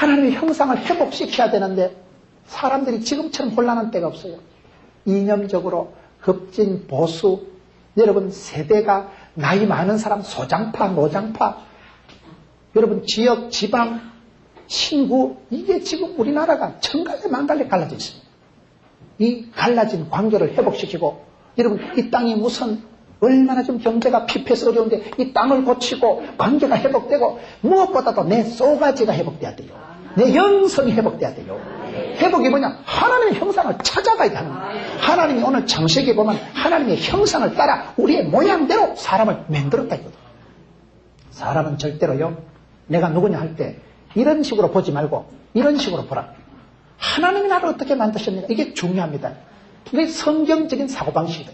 하나님의 형상을 회복시켜야 되는데 사람들이 지금처럼 혼란한 때가 없어요. 이념적으로 급진, 보수, 여러분 세대가 나이 많은 사람, 소장파, 노장파, 여러분 지역, 지방, 신구, 이게 지금 우리나라가 천갈래 만갈래 갈라져 있습니다. 이 갈라진 관계를 회복시키고, 여러분 이 땅이 무슨 얼마나 좀 경제가 피폐해서 어려운데 이 땅을 고치고 관계가 회복되고, 무엇보다도 내 쏘가지가 회복돼야 돼요. 내 영성이 회복돼야 돼요. 회복이 뭐냐? 하나님의 형상을 찾아가야 하는 거예요. 하나님이 오늘 창세기에 보면 하나님의 형상을 따라 우리의 모양대로 사람을 만들었다 이거든. 사람은 절대로요, 내가 누구냐 할 때 이런 식으로 보지 말고 이런 식으로 보라. 하나님이 나를 어떻게 만드셨느냐, 이게 중요합니다. 이게 성경적인 사고방식이다.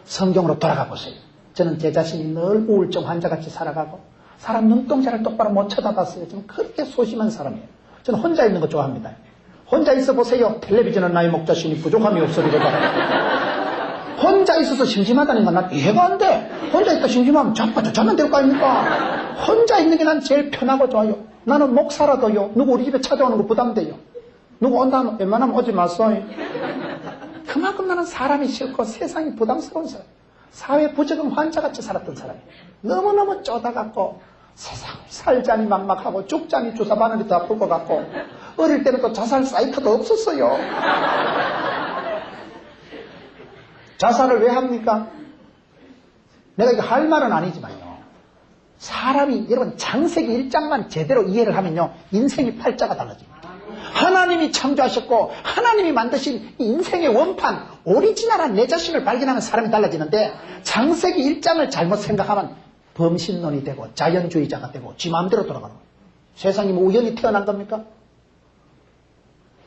성경으로 돌아가 보세요. 저는 제 자신이 늘 우울증 환자같이 살아가고 사람 눈동자를 똑바로 못 쳐다봤어요. 저는 그렇게 소심한 사람이에요. 저는 혼자 있는 거 좋아합니다. 혼자 있어 보세요. 텔레비전은 나의 목자시니 부족함이 없으리로다. 혼자 있어서 심심하다는 건 난 이해가 안 돼. 혼자 있다 심심하면 자면 될 거 아닙니까? 혼자 있는 게 난 제일 편하고 좋아요. 나는 목사라도요, 누구 우리 집에 찾아오는 거 부담돼요. 누구 온다면 웬만하면 오지 마소요. 그만큼 나는 사람이 싫고 세상이 부담스러운 사람, 사회 부적응 환자같이 살았던 사람이에요. 너무너무 쪼다갖고 세상을 살자니 막막하고 죽자니 주사 바늘이 더 아플 것 같고, 어릴 때는 또 자살 사이트도 없었어요. 자살을 왜 합니까? 내가 이거 할 말은 아니지만요, 사람이 여러분 창세기 1장만 제대로 이해를 하면요, 인생이 팔자가 달라집니다. 하나님이 창조하셨고 하나님이 만드신 인생의 원판, 오리지널한 내 자신을 발견하면 사람이 달라지는데, 창세기 1장을 잘못 생각하면 범신론이 되고 자연주의자가 되고 지 마음대로 돌아가는 거예요. 세상이 뭐 우연히 태어난 겁니까?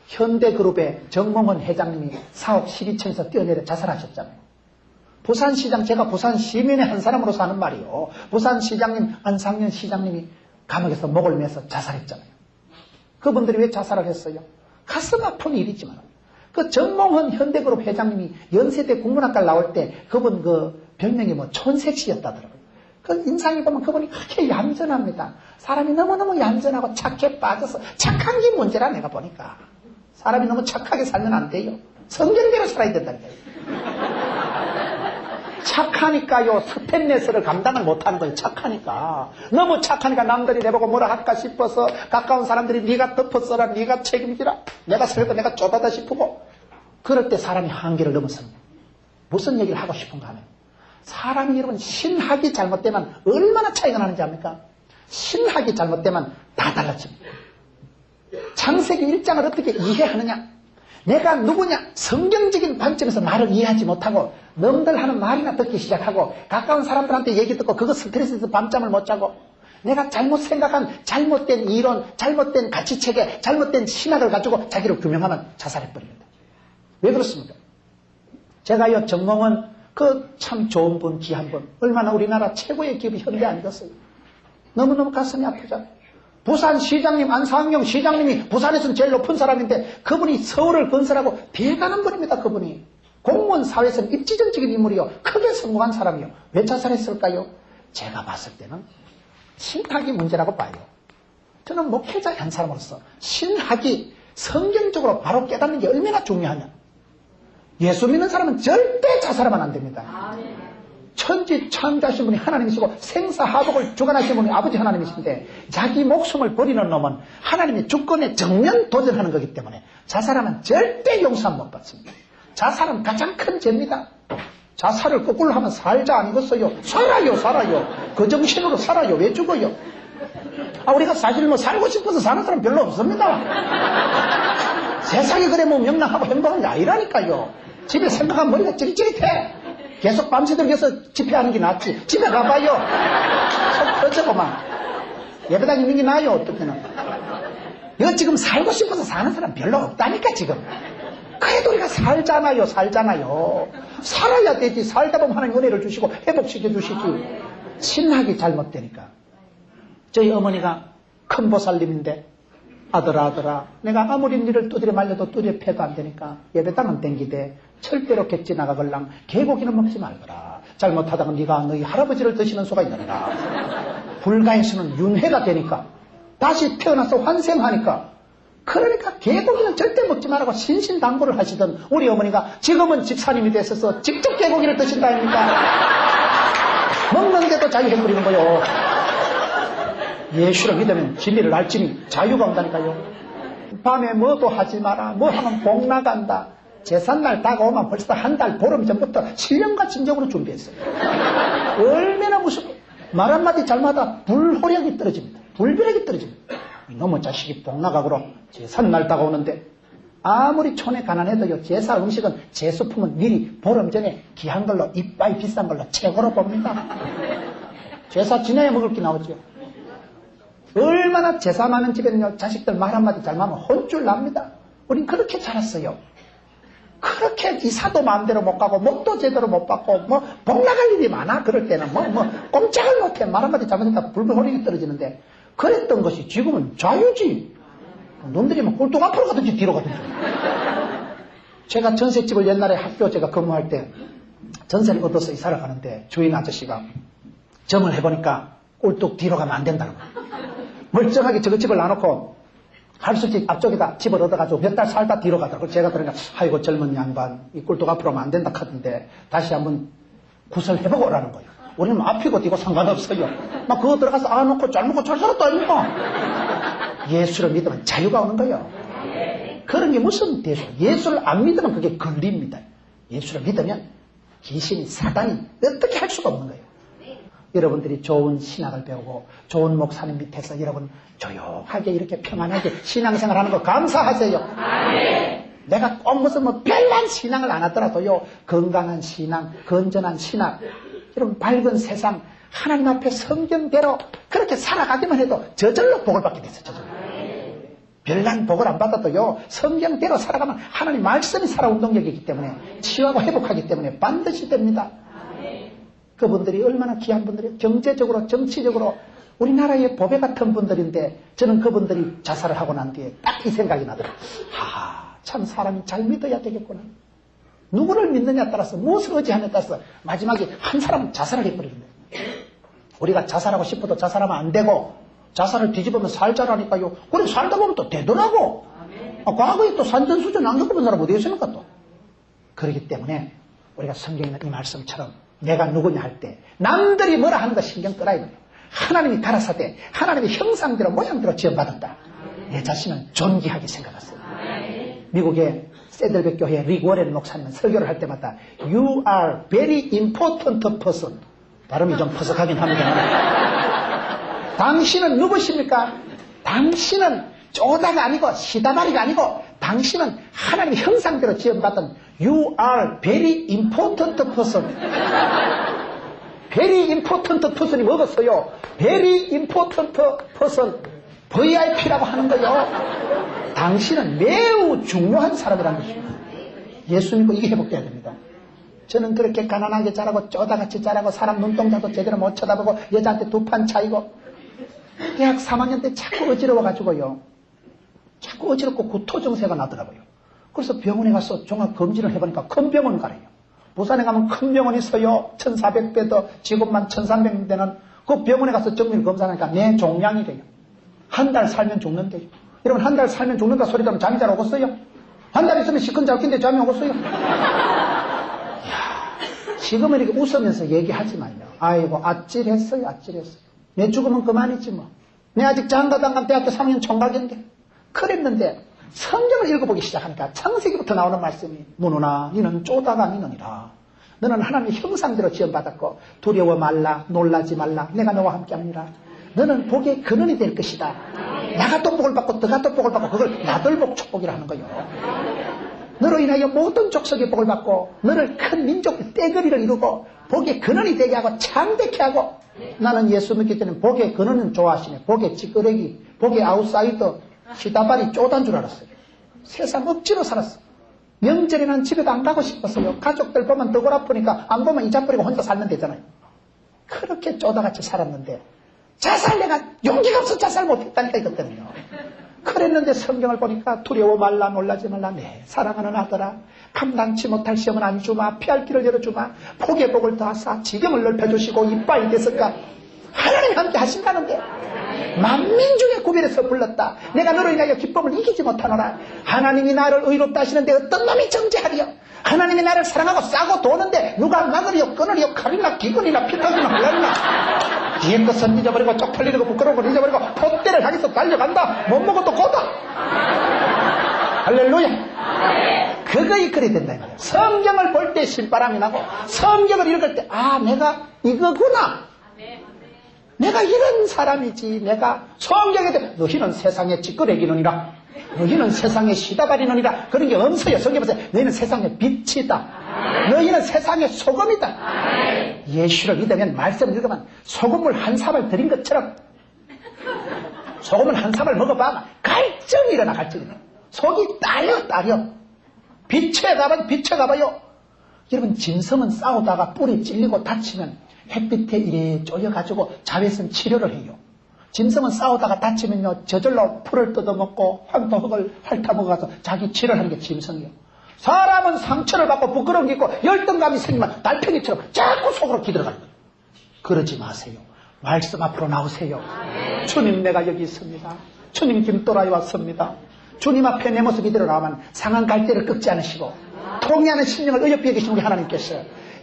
현대그룹의 정몽원 회장님이 사업 12층에서 뛰어내려 자살하셨잖아요. 부산시장, 제가 부산 시민의 한 사람으로서 하는 말이요, 부산시장님, 안상현 시장님이 감옥에서 목을 매서 자살했잖아요. 그분들이 왜 자살을 했어요? 가슴 아픈 일이지만, 그 정몽헌 현대그룹 회장님이 연세대 국문학과를 나올 때 그분 그 별명이 뭐 촌색시였다더라고요. 그 인상이 보면 그분이 그렇게 얌전합니다. 사람이 너무너무 얌전하고 착해 빠져서, 착한 게 문제라 내가 보니까. 사람이 너무 착하게 살면 안 돼요. 성경대로 살아야 된다니까요. 착하니까요, 스탠레스를 감당을 못하는 거예요. 착하니까. 너무 착하니까 남들이 내보고 뭐라 할까 싶어서 가까운 사람들이 네가 덮어써라, 네가 책임지라, 내가 살고 내가 쪼다다 싶고, 그럴 때 사람이 한계를 넘어섭니다. 무슨 얘기를 하고 싶은가 하면, 사람이 여러분 신학이 잘못되면 얼마나 차이가 나는지 압니까? 신학이 잘못되면 다 달라집니다. 창세기 1장을 어떻게 이해하느냐, 내가 누구냐, 성경적인 관점에서 말을 이해하지 못하고 넘들 하는 말이나 듣기 시작하고, 가까운 사람들한테 얘기 듣고 그거 스트레스에서 밤잠을 못 자고, 내가 잘못 생각한 잘못된 이론, 잘못된 가치체계, 잘못된 신학을 가지고 자기를 규명하면 자살해버립니다. 왜 그렇습니까? 제가요, 정몽은 그 참 좋은 분, 귀한 분, 얼마나 우리나라 최고의 기업이 현대 아니겠어요? 너무너무 가슴이 아프잖아요. 부산시장님, 안상영 시장님이 부산에서는 제일 높은 사람인데 그분이 서울을 건설하고 대단한 분입니다. 그분이 공무원 사회에서는 입지전적인 인물이요, 크게 성공한 사람이요. 왜 자살했을까요? 제가 봤을 때는 신학이 문제라고 봐요. 저는 목회자 한 사람으로서 신학이 성경적으로 바로 깨닫는 게 얼마나 중요하냐. 예수 믿는 사람은 절대 자살하면 안 됩니다. 천지 창조하신 분이 하나님이시고 생사하복을 주관하신 분이 아버지 하나님이신데, 자기 목숨을 버리는 놈은 하나님의 주권에 정면 도전하는 거기 때문에 자살하면 절대 용서 못 받습니다. 자살은 가장 큰 죄입니다. 자살을 거꾸로 하면 살자 아니겠어요? 살아요. 그 정신으로 살아요. 왜 죽어요? 우리가 사실 뭐 살고 싶어서 사는 사람 별로 없습니다. 세상에 그래 뭐 명랑하고 행복한 게 아니라니까요. 집에 생각하면 머리가 찌릿찌릿해. 계속 밤새도록 해서 집회하는 게 낫지. 집에 가봐요. 속 터져고만. 예배당 있는 게 나아요, 어떨 때는. 이거 지금 살고 싶어서 사는 사람 별로 없다니까, 지금. 그래도 우리가 살잖아요. 살아야 되지. 살다 보면 하나님 은혜를 주시고 회복시켜 주시지. 신학이 잘못되니까. 저희 어머니가 큰 보살님인데, 아들아, 내가 아무리 니를 두드려 말려도 두드려 패도 안 되니까 예배당은 땡기되 절대로 객지 나가걸랑 개고기는 먹지 말거라. 잘못하다가 네가 너희 할아버지를 드시는 수가 있느니라. 불가에서는 윤회가 되니까, 다시 태어나서 환생하니까 그러니까 개고기는 절대 먹지 말라고 신신당부를 하시던 우리 어머니가 지금은 집사님이 되셔서 직접 개고기를 드신다 아닙니까? 먹는데도 자유해버리는 거요. 예수를 믿으면 진리를 알지니 자유가 온다니까요. 밤에 뭐도 하지 마라. 뭐 하면 복 나간다. 제삿날 다가오면 벌써 한 달 보름 전부터 신령과 진정으로 준비했어요. 얼마나 무섭고 말 한마디 잘못하다 불호력이 떨어집니다. 불비력이 떨어집니다. 이놈의 자식이 복 나가고로 제삿날 다가오는데 아무리 촌에 가난해도요, 제사 음식은 제수품은 미리 보름 전에 귀한 걸로 이빠이 비싼 걸로 최고로 봅니다. 제사 지내야 먹을 게 나오죠. 얼마나 제사 많은 집에는요, 자식들 말 한마디 잘못하면 혼쭐 납니다. 우린 그렇게 자랐어요. 그렇게 이사도 마음대로 못 가고 목도 제대로 못 받고 뭐 복 나갈 일이 많아. 그럴 때는 뭐 꼼짝을 못해. 말 한마디 잘못했다 불호력이 떨어지는데 그랬던 것이 지금은 자유지. 놈들이 막 꼴통 앞으로 가든지 뒤로 가든지. 제가 전셋집을 옛날에 학교 제가 근무할 때 전세를 얻어서 이사를 가는데 주인 아저씨가 점을 해보니까 꼴뚝 뒤로 가면 안 된다는 거예요. 멀쩡하게 저거 집을 놔놓고 할수집 앞쪽에다 집을 얻어가지고 몇 달 살다 뒤로 가더라고요. 제가 그러니까 아이고 젊은 양반 이 꼴뚝 앞으로 하면 안 된다 하던데 다시 한번 구설해보고 오라는 거예요. 우리는 앞이고 뒤고 상관없어요. 막 그거 들어가서 아 놓고 잘 먹고 잘 살았다 아닙니까? 예수를 믿으면 자유가 오는 거예요. 그런 게 무슨 대수? 예수를 안 믿으면 그게 걸립니다. 예수를 믿으면 귀신이 사단이 어떻게 할 수가 없는 거예요. 여러분들이 좋은 신학을 배우고 좋은 목사님 밑에서 여러분 조용하게 이렇게 평안하게 신앙생활 하는 거 감사하세요. 내가 꼭 무슨 뭐 별난 신앙을 안 하더라도요, 건강한 신앙, 건전한 신앙, 여러분 밝은 세상, 하나님 앞에 성경대로 그렇게 살아가기만 해도 저절로 복을 받게 됐어요. 저절로. 별난 복을 안 받아도요, 성경대로 살아가면 하나님 말씀이 살아 운동력이기 때문에 치유하고 회복하기 때문에 반드시 됩니다. 그분들이 얼마나 귀한 분들이 경제적으로 정치적으로 우리나라의 보배 같은 분들인데 저는 그분들이 자살을 하고 난 뒤에 딱 이 생각이 나더라고요. 참 사람이 잘 믿어야 되겠구나. 누구를 믿느냐에 따라서 무엇을 의지하느냐에 따라서 마지막에 한 사람은 자살을 해버리는 거예요. 우리가 자살하고 싶어도 자살하면 안 되고 자살을 뒤집으면 살자라니까요. 그래 살다 보면 또 되더라고. 과거에 또 산전수전 안 겪어본 사람 어디 있습니까 또. 그렇기 때문에 우리가 성경에 있는 이 말씀처럼 내가 누구냐 할 때 남들이 뭐라 하는 거 신경 끄라 이거예요. 하나님이 가라사대 하나님의 형상대로 모양대로 지어받았다. 내 자신은 존귀하게 생각했어요. 미국의 세들백 교회 릭 워렌 목사님은 설교를 할 때마다 You are very important person. 발음이 좀 퍼석하긴 합니다. 당신은 누구십니까? 당신은 쪼다가 아니고 시다바리가 아니고 당신은 하나님의 형상대로 지어받은 You are very important person. Very important person이 뭐겠어요? Very important person. VIP라고 하는 거요. 당신은 매우 중요한 사람이라는 것입니다. 예수 믿고 이게 회복돼야 됩니다. 저는 그렇게 가난하게 자라고 쪼다같이 자라고 사람 눈동자도 제대로 못 쳐다보고 여자한테 두 판 차이고 대학 3학년 때 자꾸 어지러워가지고요. 자꾸 어지럽고 구토 증세가 나더라고요. 그래서 병원에 가서 종합검진을 해보니까 큰 병원 가래요. 부산에 가면 큰 병원이 있어요. 1400배도 지금만 1300대는 그 병원에 가서 정밀 검사하니까 내 종양이래요. 한 달 살면 죽는데요. 여러분 한 달 살면 죽는다 소리 들으면 잠이 잘 오겠어요? 한 달 있으면 시큰잡긴데 잠이 오겠어요? 지금은 이렇게 웃으면서 얘기하지만요. 아이고 아찔했어요. 아찔했어요. 내 죽으면 그만이지 뭐. 내 아직 장가도 안 간 대학교 3학년 총각인데. 그랬는데 성경을 읽어보기 시작하니까 창세기부터 나오는 말씀이 문우나 너는 쪼다가 니느니라. 너는 하나님의 형상대로 지원받았고 두려워 말라 놀라지 말라 내가 너와 함께하니라. 너는 복의 근원이 될 것이다. 나가 또 복을 받고 너가 또 복을 받고 그걸 나돌복 축복이라 하는 거예요. 너로 인하여 모든 족속의 복을 받고 너를 큰 민족 떼거리를 이루고 복의 근원이 되게 하고 창대케 하고. 나는 예수 믿기 전에 복의 근원은 좋아하시네. 복의 찌끄레기 복의 아웃사이더 시다발이 쪼단 줄 알았어요. 세상 억지로 살았어. 명절에는 집에도 안 가고 싶었어요. 가족들 보면 더 골아프니까 안 보면 잊어버리고 혼자 살면 되잖아요. 그렇게 쪼다같이 살았는데 자살 내가 용기가 없어 자살 못했다니까 이것들은요. 그랬는데 성경을 보니까 두려워 말라 놀라지 말라 내 사랑하는 아들아 감당치 못할 시험은 안 주마 피할 길을 열어주마 복의 복을 더하사 지경을 넓혀주시고 이빠이 됐을까 하나님이 함께 하신다는데 만민 중에 구별해서 불렀다. 내가 너로 인하여 기쁨을 이기지 못하노라. 하나님이 나를 의롭다 하시는데 어떤 놈이 정죄하리요? 하나님이 나를 사랑하고 싸고 도는데 누가 막으리요, 끊으리요, 칼이나 기근이나 피터기나 흘러리나. 뒤에 것은 잊어버리고 쪽팔리고 부끄러운 걸 잊어버리고 폿대를 향해서 달려간다. 못 먹어도 고다. 할렐루야. 그거이 그리 된다. 성경을 볼 때 신바람이 나고 성경을 읽을 때 내가 이거구나. 내가 이런 사람이지. 내가 성경에 대해 너희는 세상에 찌끄레기느니라. 너희는 세상에 시다바리느니라. 그런 게 없어요. 성경에 보세요. 너희는 세상의 빛이다. 너희는 세상의 소금이다. 예수를 믿으면 말씀을 읽으면 소금을 한 사발 들인 것처럼 소금을 한 사발 먹어봐. 갈증이 일어나. 갈증이 일어나. 속이 따려. 빛에 가봐요. 여러분, 짐승은 싸우다가 뿔이 찔리고 다치면 햇빛에 이래 쪼여가지고 자외선 치료를 해요. 짐승은 싸우다가 다치면요, 저절로 풀을 뜯어먹고 황토흙을 핥아먹어서 자기 치료를 하는 게 짐승이에요. 사람은 상처를 받고 부끄러운 게 있고 열등감이 생기면 달팽이처럼 자꾸 속으로 기들어가는 거예요. 그러지 마세요. 말씀 앞으로 나오세요. 주님, 내가 여기 있습니다. 주님, 김도라에 왔습니다. 주님 앞에 내 모습이 드러나면 상한 갈대를 꺾지 않으시고 통해하는 심령을 의협해 계신 우리 하나님께서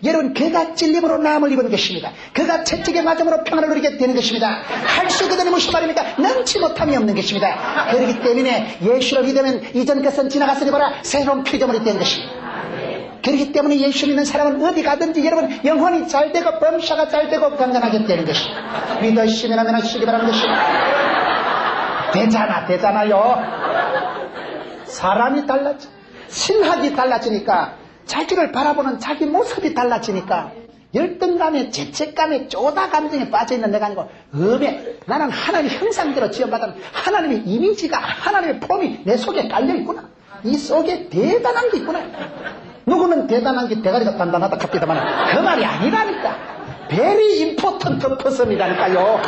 여러분, 그가 찔림으로 나음을 입은 것입니다. 그가 채찍에 맞음으로 평안을 누리게 되는 것입니다. 할 수 있거든요. 무슨 말입니까? 능치 못함이 없는 것입니다. 그렇기 때문에 예수를 믿으면 이전 것은 지나갔으니 보라 새로운 피조물이 된 것입니다. 그렇기 때문에 예수 믿는 사람은 어디 가든지 여러분 영혼이 잘되고 범사가 잘되고 건강하게 되는 것입니다. 믿으시면 하면 하시기 바라는 것입니다. 되잖아요. 사람이 달라져. 신학이 달라지니까 자기를 바라보는 자기 모습이 달라지니까 열등감에 죄책감에 쪼다 감정에 빠져있는 내가 아니고 나는 하나님의 형상대로 지원받은 하나님의 이미지가 하나님의 폼이 내 속에 깔려있구나. 이 속에 대단한 게 있구나. 누구는 대단한 게 대가리가 단단하다 합니다만 그 말이 아니라니까. Very important person이라니까요.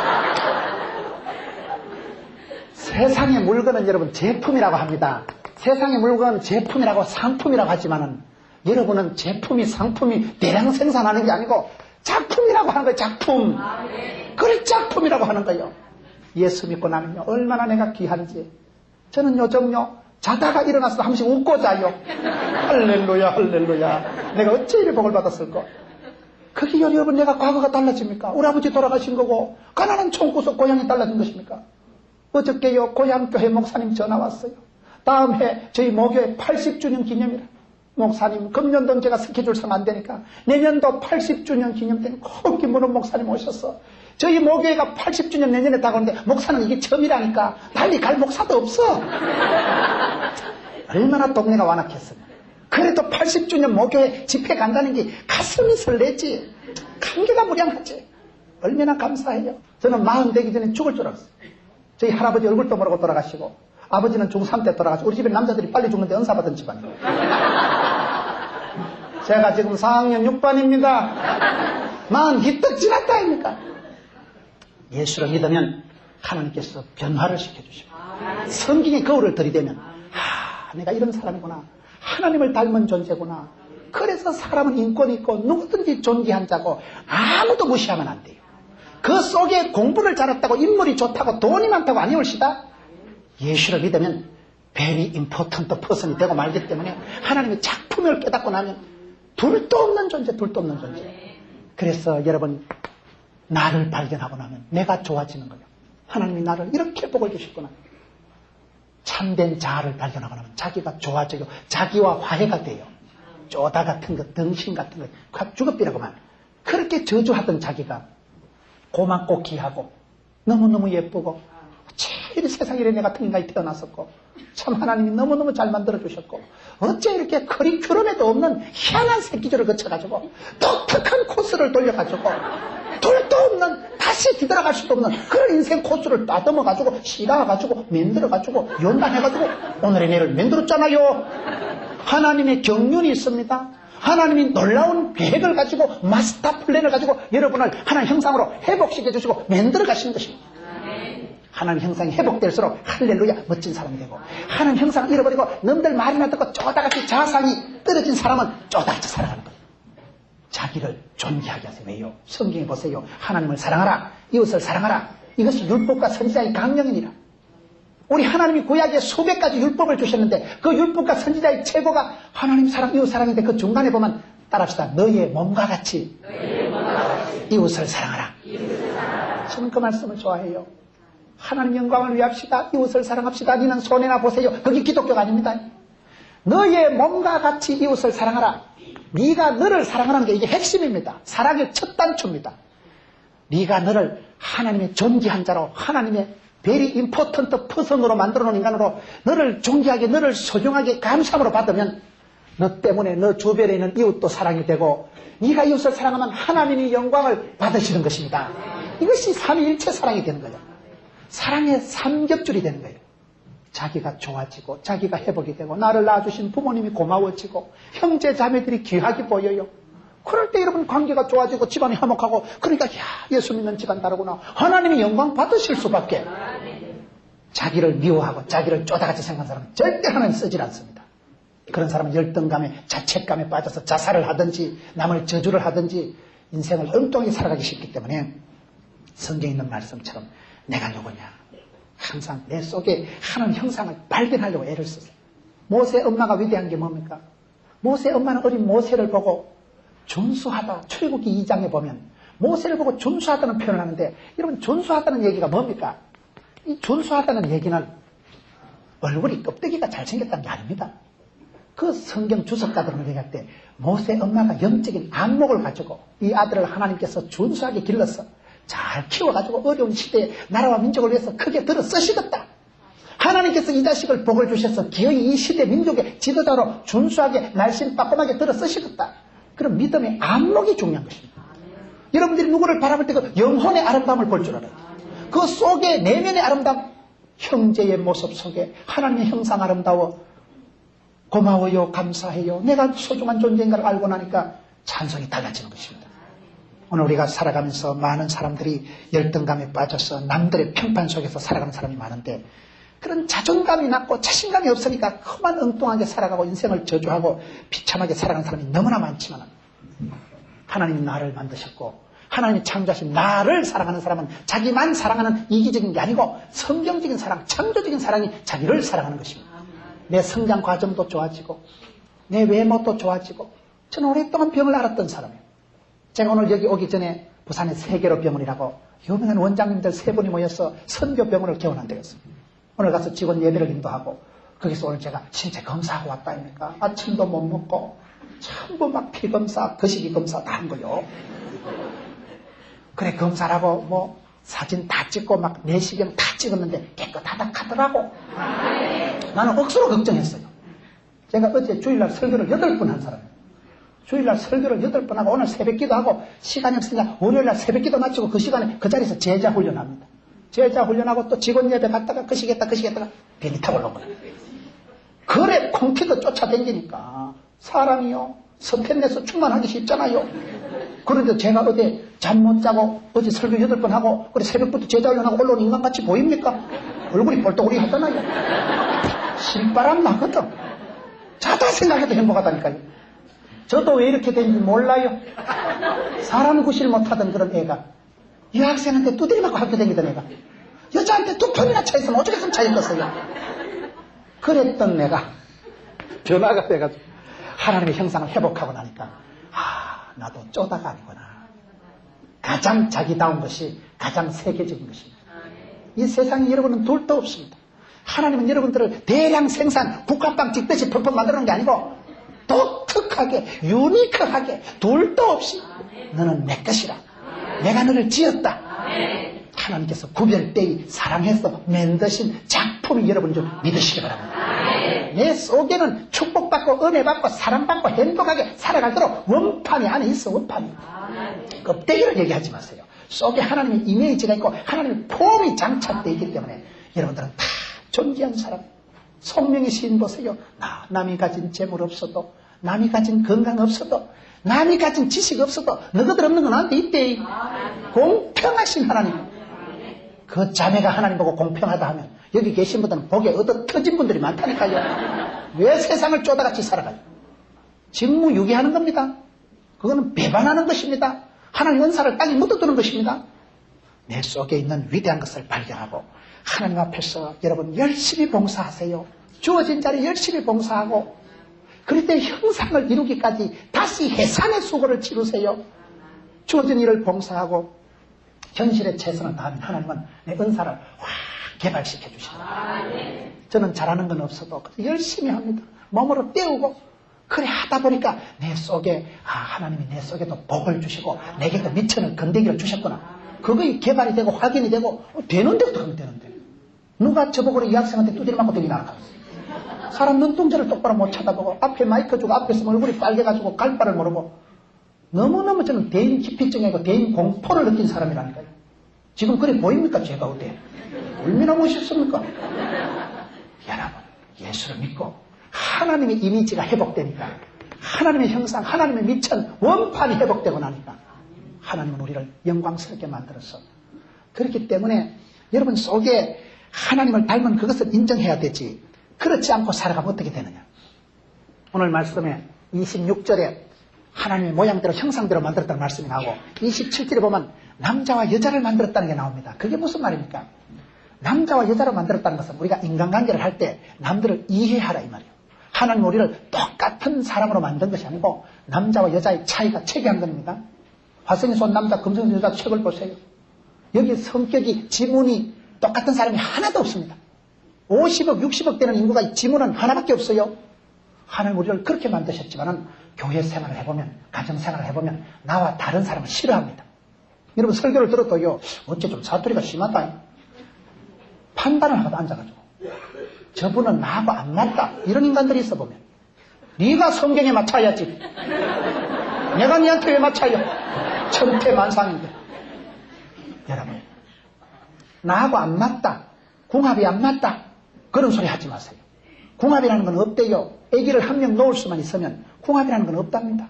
세상의 물건은 여러분 제품이라고 합니다. 세상의 물건은 제품이라고 상품이라고 하지만은 여러분은 제품이 상품이 대량 생산하는 게 아니고 작품이라고 하는 거예요. 작품. 그래 작품이라고 하는 거예요. 예수 믿고 나면요 얼마나 내가 귀한지. 저는 요즘요 자다가 일어나서 한 번씩 웃고 자요. 할렐루야. 내가 어째 이리 복을 받았을까. 그게 여러분 내가 과거가 달라집니까? 우리 아버지 돌아가신 거고 가난한 총구석 고향이 달라진 것입니까? 어저께요 고향교회 목사님 전화 왔어요. 다음 해 저희 모교회 80주년 기념이라. 목사님, 금년도는 제가 스케줄상 안 되니까 내년도 80주년 기념 때는 꼭 김문원 목사님 오셨어. 저희 모교회가 80주년 내년에 다가오는데 목사는 이게 처음이라니까 달리 갈 목사도 없어. 얼마나 동네가 완악했으면. 그래도 80주년 모교회 집회 간다는 게 가슴이 설레지. 감개가 무량하지. 얼마나 감사해요. 저는 40 되기 전에 죽을 줄 알았어요. 저희 할아버지 얼굴도 모르고 돌아가시고 아버지는 중3 때 돌아가시고 우리 집에 남자들이 빨리 죽는데 은사받은 집안이에요. 제가 지금 4학년 6반입니다. 40 휘떡 지났다 아닙니까? 예수를 믿으면 하나님께서 변화를 시켜주시고 성경의 거울을 들이대면 내가 이런 사람이구나. 하나님을 닮은 존재구나. 그래서 사람은 인권이 있고 누구든지 존귀한 자고 아무도 무시하면 안 돼요. 그 속에 공부를 잘했다고 인물이 좋다고 돈이 많다고 아니 올시다. 예수를 믿으면 very important person이 되고 말기 때문에 하나님의 작품을 깨닫고 나면 둘도 없는 존재. 그래서 여러분 나를 발견하고 나면 내가 좋아지는 거예요. 하나님이 나를 이렇게 복을 주셨구나. 참된 자아를 발견하고 나면 자기가 좋아져요. 자기와 화해가 돼요. 쪼다 같은 것, 덩신 같은 것, 확 죽어비라고만. 그렇게 저주하던 자기가 고맙고 귀하고 너무너무 예쁘고 이 세상에 내 같은 인간이 태어났었고 참 하나님이 너무너무 잘 만들어주셨고 어째 이렇게 커리큘럼에도 없는 희한한 새끼줄을 거쳐가지고 독특한 코스를 돌려가지고 둘도 없는 다시 뒤돌아갈 수도 없는 그런 인생 코스를 따듬어가지고 씨라가지고 만들어가지고 연단해가지고 오늘의 내를 만들었잖아요. 하나님의 경륜이 있습니다. 하나님이 놀라운 계획을 가지고 마스터 플랜을 가지고 여러분을 하나님 형상으로 회복시켜 주시고 만들어 가시는 것입니다. 하나님 형상이 회복될수록 할렐루야 멋진 사람이 되고 하나님 형상을 잃어버리고 남들 말이나 듣고 쪼다같이 자상이 떨어진 사람은 쪼다같이 살아가는 거예요. 자기를 존귀하게 하세요. 왜요? 성경에 보세요. 하나님을 사랑하라. 이웃을 사랑하라. 이것이 율법과 선지자의 강령이니라. 우리 하나님이 구약에 수백 가지 율법을 주셨는데 그 율법과 선지자의 최고가 하나님 사랑, 이웃 사랑인데 그 중간에 보면 따라합시다. 너의 몸과 같이 이웃을 사랑하라. 저는 그 말씀을 좋아해요. 하나님 영광을 위합시다. 이웃을 사랑합시다. 니는 손해나 보세요. 그게 기독교가 아닙니다. 너의 몸과 같이 이웃을 사랑하라. 네가 너를 사랑하는 게 이게 핵심입니다. 사랑의 첫 단추입니다. 네가 너를 하나님의 존귀한 자로 하나님의 very important person으로 만들어 놓은 인간으로 너를 존귀하게 너를 소중하게 감사함으로 받으면 너 때문에 너 주변에 있는 이웃도 사랑이 되고 네가 이웃을 사랑하면 하나님이 영광을 받으시는 것입니다. 이것이 삼위일체 사랑이 되는 거예요. 사랑의 삼겹줄이 되는 거예요. 자기가 좋아지고 자기가 회복이 되고 나를 낳아주신 부모님이 고마워지고 형제 자매들이 귀하게 보여요. 그럴 때 여러분 관계가 좋아지고 집안이 화목하고 그러니까 야 예수 믿는 집안 다르구나. 하나님이 영광 받으실 수밖에. 자기를 미워하고 자기를 쪼다같이 생각하는 사람은 절대 하나님 쓰질 않습니다. 그런 사람은 열등감에 자책감에 빠져서 자살을 하든지 남을 저주를 하든지 인생을 엉뚱하게 살아가기 쉽기 때문에 성경에 있는 말씀처럼 내가 누구냐 항상 내 속에 하나님 형상을 발견하려고 애를 쓰세요. 모세 엄마가 위대한 게 뭡니까? 모세 엄마는 어린 모세를 보고 준수하다. 출애굽기 2장에 보면 모세를 보고 준수하다는 표현을 하는데 여러분 준수하다는 얘기가 뭡니까? 이 준수하다는 얘기는 얼굴이 껍데기가 잘생겼다는 게 아닙니다. 그 성경 주석가들은 얘기할 때 모세 엄마가 영적인 안목을 가지고 이 아들을 하나님께서 준수하게 길러서 잘 키워가지고 어려운 시대에 나라와 민족을 위해서 크게 들어 쓰시겠다. 하나님께서 이 자식을 복을 주셔서 기어이 이 시대 민족의 지도자로 준수하게 날씬 빠꼼하게 들어 쓰시겠다. 그런 믿음의 안목이 중요한 것입니다. 여러분들이 누구를 바라볼 때 그 영혼의 아름다움을 볼 줄 알아요. 그 속에 내면의 아름다움, 형제의 모습 속에 하나님의 형상 아름다워 고마워요, 감사해요. 내가 소중한 존재인가를 알고 나니까 찬성이 달라지는 것입니다. 오늘 우리가 살아가면서 많은 사람들이 열등감에 빠져서 남들의 평판 속에서 살아가는 사람이 많은데 그런 자존감이 낮고 자신감이 없으니까 그만 엉뚱하게 살아가고 인생을 저주하고 비참하게 살아가는 사람이 너무나 많지만 하나님이 나를 만드셨고 하나님이 창조하신 나를 사랑하는 사람은 자기만 사랑하는 이기적인 게 아니고 성경적인 사랑, 창조적인 사랑이 자기를 사랑하는 것입니다. 내 성장 과정도 좋아지고 내 외모도 좋아지고 저는 오랫동안 병을 앓았던 사람이에요. 제가 오늘 여기 오기 전에 부산의 세계로 병원이라고 유명한 원장님들 3분이 모여서 선교병원을 개원한 데였습니다. 오늘 가서 직원 예배를 인도하고 거기서 오늘 제가 신체 검사하고 왔다 아닙니까? 아침도 못 먹고 전부 막 피검사, 거시기 검사 다 한 거요. 그래 검사라고 뭐 사진 다 찍고 막 내시경 다 찍었는데 깨끗하다 하더라고. 나는 억수로 걱정했어요. 제가 어제 주일날 설교를 8번 한 사람이에요. 주일날 설교를 8번 하고 오늘 새벽기도 하고 시간이 없으니까 월요일날 새벽기도 마치고 그 시간에 그 자리에서 제자 훈련합니다. 제자 훈련하고 또 직원 예배 갔다가 거시겠다가 비행기 타고 올라온 거예요. 그래 콩키도 쫓아다니니까 사람이요 스탠레스 충만하기 쉽잖아요. 그런데 제가 어제 잠 못 자고 어제 설교 8번 하고 그래 새벽부터 제자 훈련하고 올라온 인간같이 보입니까? 얼굴이 볼떡우리 하잖아요. 신바람 나거든. 자다 생각해도 행복하다니까요. 저도 왜 이렇게 된지 몰라요. 사람 구실 못하던 그런 애가 여학생한테 두드리 맞고 학교 다니던 애가 여자한테 2푼이나 차있으면 어쩌겠으면 차였겠어요. 그랬던 내가 변화가 돼가지고 하나님의 형상을 회복하고 나니까 나도 쪼다가 아니구나. 가장 자기다운 것이 가장 세계적인 것입니다. 이 세상에 여러분은 둘도 없습니다. 하나님은 여러분들을 대량 생산 국화빵 찍듯이 펄펄 만들어놓은 게 아니고 독특하게 유니크하게 둘도 없이 너는 내 것이라. 내가 너를 지었다. 하나님께서 구별되이 사랑해서 만드신 작품이 여러분 좀 믿으시기 바랍니다. 내 속에는 축복받고 은혜받고 사랑받고 행복하게 살아갈도록 원판이 안에 있어. 원판이. 껍데기를 얘기하지 마세요. 속에 하나님의 이미지가 있고 하나님의 폼이 장착되어 있기 때문에 여러분들은 다 존귀한 사람. 성령의 시인 보세요. 남이 가진 재물 없어도 남이 가진 건강 없어도 남이 가진 지식 없어도 너희들 없는 건 나한테 있대. 공평하신 하나님. 그 자매가 하나님 보고 공평하다 하면 여기 계신 분들은 복에 얻어 터진 분들이 많다니까요. 왜 세상을 쪼다같이 살아가요? 직무유기하는 겁니다. 그거는 배반하는 것입니다. 하나님 은사를 땅에 묻어두는 것입니다. 내 속에 있는 위대한 것을 발견하고 하나님 앞에서 여러분 열심히 봉사하세요. 주어진 자리 열심히 봉사하고 그럴 때 형상을 이루기까지 다시 해산의 수고를 치르세요. 주어진 일을 봉사하고 현실에 최선을 다하면 하나님은 내 은사를 확 개발시켜 주신다. 저는 잘하는 건 없어도 열심히 합니다. 몸으로 때우고 그래 하다 보니까 내 속에 하나님이 내 속에도 복을 주시고 내게도 미천을 건더기를 주셨구나. 그게 개발이 되고 확인이 되고 되는데 어떡하면 되는데. 누가 저보고 이 학생한테 두드려 맞고 되게 나갔어요. 사람 눈동자를 똑바로 못 쳐다보고 앞에 마이크 주고 앞에 있으면 얼굴이 빨개가지고 갈 바를 모르고 너무너무 저는 대인 기피증이고 대인 공포를 느낀 사람이라니까요. 지금 그래 보입니까? 제가 어때? 얼마나 멋있습니까? 여러분 예수를 믿고 하나님의 이미지가 회복되니까 하나님의 형상, 하나님의 미천 원판이 회복되고 나니까 하나님은 우리를 영광스럽게 만들었어. 그렇기 때문에 여러분 속에 하나님을 닮은 그것을 인정해야 되지. 그렇지 않고 살아가면 어떻게 되느냐. 오늘 말씀에 26절에 하나님의 모양대로 형상대로 만들었다는 말씀이 나오고 27절에 보면 남자와 여자를 만들었다는 게 나옵니다. 그게 무슨 말입니까? 남자와 여자로 만들었다는 것은 우리가 인간관계를 할 때 남들을 이해하라 이 말이에요. 하나님 우리를 똑같은 사람으로 만든 것이 아니고 남자와 여자의 차이가 체계한 겁니다. 화성에 쏜 남자, 금성에 쏜 여자 책을 보세요. 여기 성격이 지문이 똑같은 사람이 하나도 없습니다. 50억, 60억 되는 인구가 지문은 하나밖에 없어요. 하나님 우리를 그렇게 만드셨지만은 교회 생활을 해보면, 가정 생활을 해보면 나와 다른 사람을 싫어합니다. 여러분 설교를 들어도요, 어째 좀 사투리가 심하다. 판단을 하고 앉아가지고 저분은 나하고 안 맞다. 이런 인간들이 있어 보면 네가 성경에 맞춰야지. 내가 니한테 왜 맞춰요? 천태만상인데. 여러분 나하고 안 맞다. 궁합이 안 맞다. 그런 소리 하지 마세요. 궁합이라는 건 없대요. 아기를 한 명 놓을 수만 있으면 궁합이라는 건 없답니다.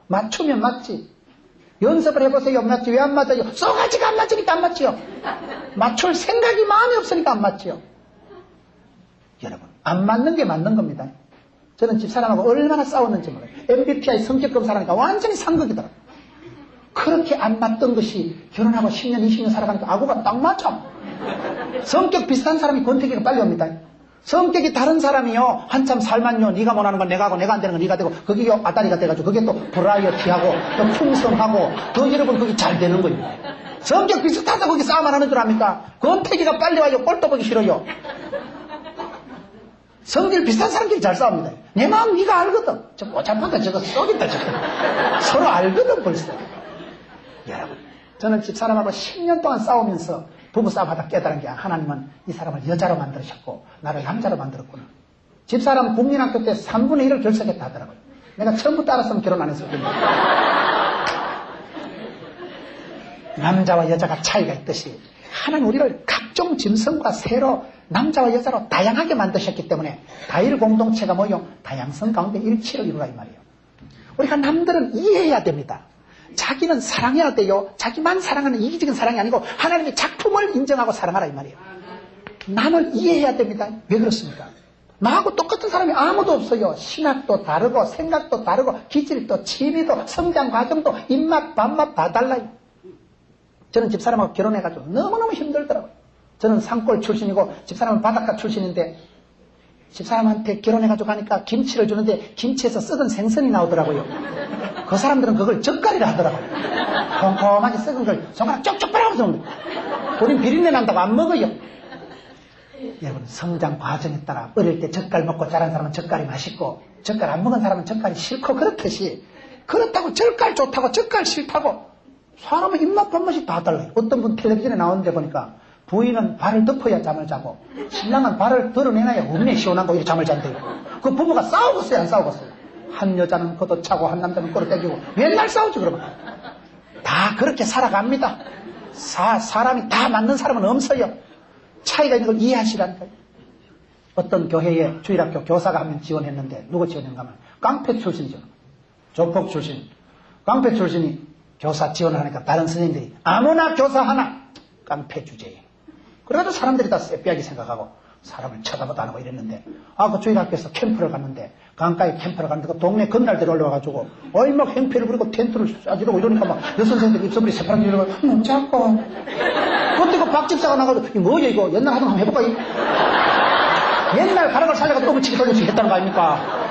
맞추면 맞지. 연습을 해보세요. 맞지? 왜 안 맞아요? 쏘가지가 안 맞으니까 안 맞지요. 맞출 생각이 마음이 없으니까 안 맞지요. 여러분 안 맞는 게 맞는 겁니다. 저는 집사람하고 얼마나 싸웠는지 몰라요. MBTI 성격 검사라니까 완전히 상극이더라고요. 그렇게 안 맞던 것이 결혼하고 10년, 20년 살아가니까 아구가 딱 맞아. 성격 비슷한 사람이 권태기가 빨리 옵니다. 성격이 다른 사람이요. 한참 살만요. 네가 원하는 건 내가 하고 내가 안 되는 건 네가 되고 그게 아다리가 돼가지고 그게 또 브라이어티하고 또 풍성하고 또 여러분 그게 잘 되는 거예요. 성격 비슷하다고 그게 싸움 안 하는 줄 압니까? 권태기가 빨리 와요. 꼴도 보기 싫어요. 성질 비슷한 사람들이 잘 싸웁니다. 내 마음 네가 알거든. 저 못잡았다 저거 쏘겠다 저거. 서로 알거든 벌써. 여러분 저는 집사람하고 10년 동안 싸우면서 부부싸움하다 깨달은 게 하나님은 이 사람을 여자로 만드셨고 나를 남자로 만들었구나. 집사람 국민학교 때 3분의 1을 결석했다 하더라고요. 내가 처음부터 알았으면 결혼 안 했을 텐데. 남자와 여자가 차이가 있듯이 하나님 우리를 각종 짐승과 새로 남자와 여자로 다양하게 만드셨기 때문에 다일 공동체가 뭐요? 다양성 가운데 일치를 이루라 이 말이에요. 우리가 남들은 이해해야 됩니다. 자기는 사랑해야 돼요. 자기만 사랑하는 이기적인 사랑이 아니고 하나님의 작품을 인정하고 사랑하라 이 말이에요. 남을 이해해야 됩니다. 왜 그렇습니까? 나하고 똑같은 사람이 아무도 없어요. 신학도 다르고 생각도 다르고 기질도 취미도 성장 과정도 입맛 밥맛 다 달라요. 저는 집사람하고 결혼해가지고 너무너무 힘들더라고요. 저는 산골 출신이고 집사람은 바닷가 출신인데 집사람한테 결혼해가지고 가니까 김치를 주는데 김치에서 썩은 생선이 나오더라고요. 그 사람들은 그걸 젓갈이라 하더라고요. 콩콩하게 썩은 걸 손가락 쪽쪽 빨아서 먹는 거예요. 우린 비린내 난다고 안 먹어요. 여러분 성장 과정에 따라 어릴 때 젓갈 먹고 자란 사람은 젓갈이 맛있고 젓갈 안 먹은 사람은 젓갈이 싫고 그렇듯이 그렇다고 젓갈 좋다고 젓갈 싫다고 사람의 입맛 밥맛이 다 달라요. 어떤 분 텔레비전에 나오는데 보니까 부인은 발을 덮어야 잠을 자고 신랑은 발을 드러내놔야 없네 시원한 거 이렇게 잠을 잔대요. 그 부부가 싸우겠어요 안 싸우겠어요? 한 여자는 걷어차고 한 남자는 끌어당기고 맨날 싸우지 그러면. 다 그렇게 살아갑니다. 사람이 다 맞는 사람은 없어요. 차이가 있는 걸 이해하시라니까요. 어떤 교회에 주일학교 교사가 한 명 지원했는데 누구 지원했는가 하면 깡패 출신이죠. 조폭 출신. 깡패 출신이 교사 지원을 하니까 다른 선생님들이 아무나 교사 하나 깡패 주제에. 그래가지고 사람들이 다 쎄삐하게 생각하고 사람을 쳐다보도 안 하고 이랬는데 그 주일학교에서 캠프를 갔는데 강가에 캠프를 갔는데 그 동네 건날들이 올라와가지고 막 행패를 부리고 텐트를 쏴지르고 이러니까 막 여선생님들 입소문이 새파랗게 이러고 너무 작고 또 박 집사가 나가서 이거 뭐야 이거 옛날 하던 거 한번 해볼까 옛날 가락을 살려가지고 어머치기 돌려치기 했다는 거 아닙니까?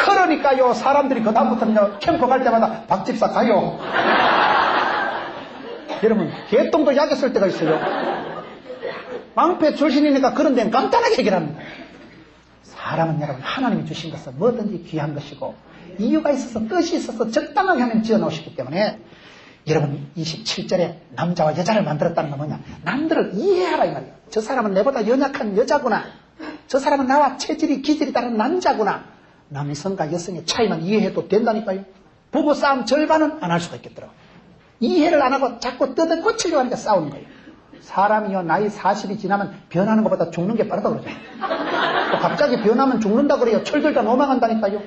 그러니까요 사람들이 그 다음부터는요 캠프 갈 때마다 박 집사 가요. 여러분 개똥도 약에 쓸 때가 있어요. 망패 출신이니까 그런 데는 간단하게 해결합니다. 사람은 여러분 하나님이 주신 것은 뭐든지 귀한 것이고 이유가 있어서 뜻이 있어서 적당하게 하면 지어놓으시기 때문에 여러분 27절에 남자와 여자를 만들었다는 건 뭐냐? 남들을 이해하라 이 말이에요. 저 사람은 내보다 연약한 여자구나. 저 사람은 나와 체질이 기질이 다른 남자구나. 남성과 여성의 차이만 이해해도 된다니까요. 부부싸움 절반은 안 할 수가 있겠더라고요. 이해를 안 하고 자꾸 뜯어고치려고 하니까 싸우는 거예요. 사람이요 나이 40이 지나면 변하는 것보다 죽는 게 빠르다 그러죠. 또 갑자기 변하면 죽는다 그래요. 철들다 넘어간다니까요.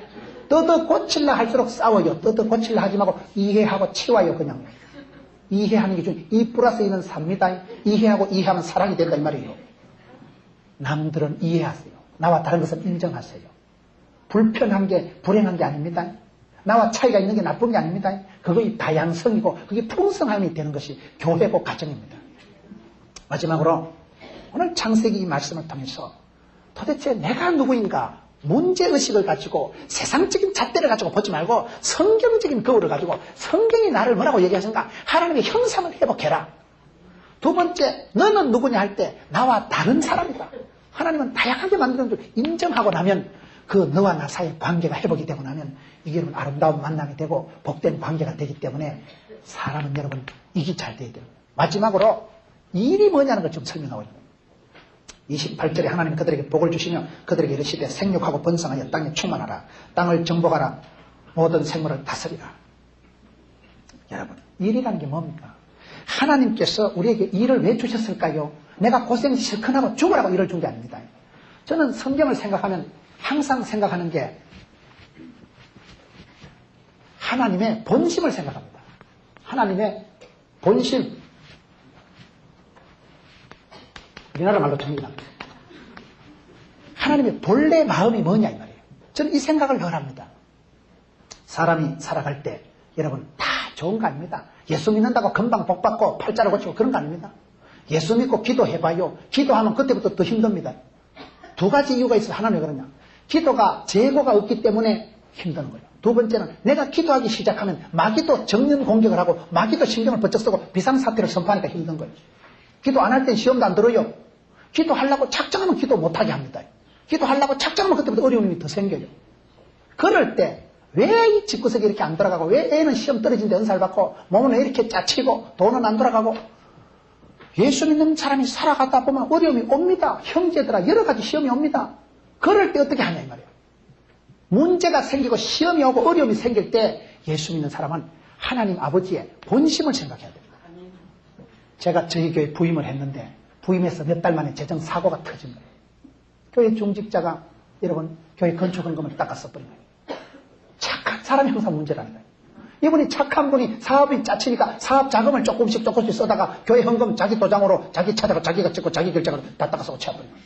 뜯어고칠라 할수록 싸워요. 뜯어고칠라 하지 말고 이해하고 치워요. 그냥 이해하는 게 중요해요. 2 플러스 2는 3입니다. 이해하고 이해하면 사랑이 된다 이 말이에요. 남들은 이해하세요. 나와 다른 것은 인정하세요. 불편한 게 불행한 게 아닙니다. 나와 차이가 있는 게 나쁜 게 아닙니다. 그것이 다양성이고 그게 풍성함이 되는 것이 교회고 가정입니다. 마지막으로 오늘 창세기 이 말씀을 통해서 도대체 내가 누구인가 문제의식을 가지고 세상적인 잣대를 가지고 보지 말고 성경적인 거울을 가지고 성경이 나를 뭐라고 얘기하신가 하나님의 형상을 회복해라. 두 번째 너는 누구냐 할 때 나와 다른 사람이다. 하나님은 다양하게 만드는 줄 인정하고 나면 그 너와 나 사이의 관계가 회복이 되고 나면 이게 여러분 아름다운 만남이 되고 복된 관계가 되기 때문에 사람은 여러분 이게 잘 돼야 돼요. 마지막으로 일이 뭐냐는 걸 좀 설명하고 있는 거예요. 28절에 하나님 그들에게 복을 주시며 그들에게 이르시되 생육하고 번성하여 땅에 충만하라. 땅을 정복하라. 모든 생물을 다스리라. 여러분 일이라는 게 뭡니까? 하나님께서 우리에게 일을 왜 주셨을까요? 내가 고생 실컷 하고 죽으라고 일을 준 게 아닙니다. 저는 성경을 생각하면 항상 생각하는 게 하나님의 본심을 생각합니다. 하나님의 본심. 우리나라 말로 정리합니다. 하나님의 본래 마음이 뭐냐 이 말이에요. 저는 이 생각을 늘 합니다. 사람이 살아갈 때 여러분 다 좋은 거 아닙니다. 예수 믿는다고 금방 복 받고 팔자를 고치고 그런 거 아닙니다. 예수 믿고 기도해봐요. 기도하면 그때부터 더 힘듭니다. 두 가지 이유가 있어서 하나는 왜 그러냐. 기도가 재고가 없기 때문에 힘든 거예요. 두 번째는 내가 기도하기 시작하면 마귀도 정면 공격을 하고 마귀도 신경을 번쩍 쓰고 비상사태를 선포하니까 힘든 거예요. 기도 안 할 땐 시험도 안 들어요. 기도하려고 작정하면 기도 못하게 합니다. 기도하려고 작정하면 그때부터 어려움이 더 생겨요. 그럴 때 왜 이 집구석이 이렇게 안 돌아가고 왜 애는 시험 떨어진데 은사를 받고 몸은 왜 이렇게 짜치고 돈은 안 돌아가고 예수 믿는 사람이 살아가다 보면 어려움이 옵니다. 형제들아 여러 가지 시험이 옵니다. 그럴 때 어떻게 하냐 이 말이에요. 문제가 생기고 시험이 오고 어려움이 생길 때 예수 믿는 사람은 하나님 아버지의 본심을 생각해야 됩니다. 제가 저희 교회 부임을 했는데 부임해서 몇 달 만에 재정사고가 터진 거예요. 교회 중직자가 여러분 교회 건축헌금을 닦았어버린 거예요. 착한 사람이 항상 문제라는 거예요. 이분이 착한 분이 사업이 짜치니까 사업 자금을 조금씩 써다가 교회 헌금 자기 도장으로 자기 찾아가 자기가 찍고 자기 결제가 다 닦아서 채워버린 거예요.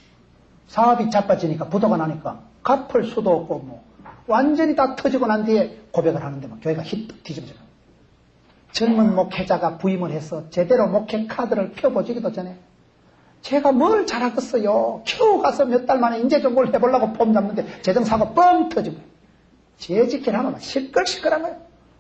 사업이 자빠지니까 부도가 나니까 갚을 수도 없고 뭐 완전히 다 터지고 난 뒤에 고백을 하는데 막 교회가 뒤집어져요. 젊은 목회자가 부임을 해서 제대로 목회 카드를 펴보지기도 전에 제가 뭘 잘하겠어요. 겨우 가서 몇 달 만에 이제 좀 뭘 해보려고 폼 잡는데 재정사고 뻥 터지고 죄짓긴 하면 막 시끌시끌한 거예요.